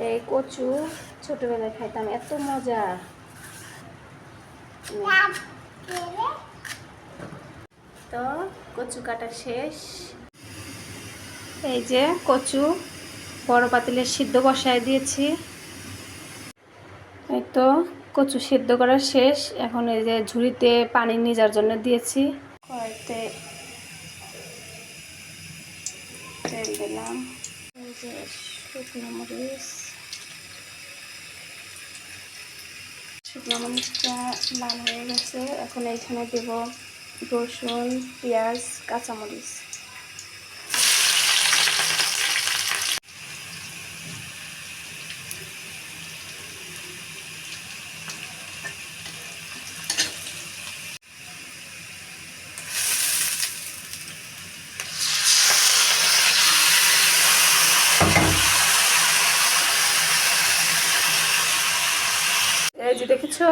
এই কচু ছোটবেলায় খাইতাম, এত মজা। তো কচু কাটা শেষ। এই যে কচু বড় পাতিলে সিদ্ধ বসায় দিয়েছি। এই তো কচু সিদ্ধ করা শেষ। এখন এই যে ঝুড়িতে পানি নিয়ে জন্য দিয়েছি। কড়াইতে তেল দিলাম। এই যে শুকনো মরিচটা লাল হয়ে গেছে। এখন এইখানে দেব রসুন, পেঁয়াজ, কাঁচামরিচ। এই যে দেখেছো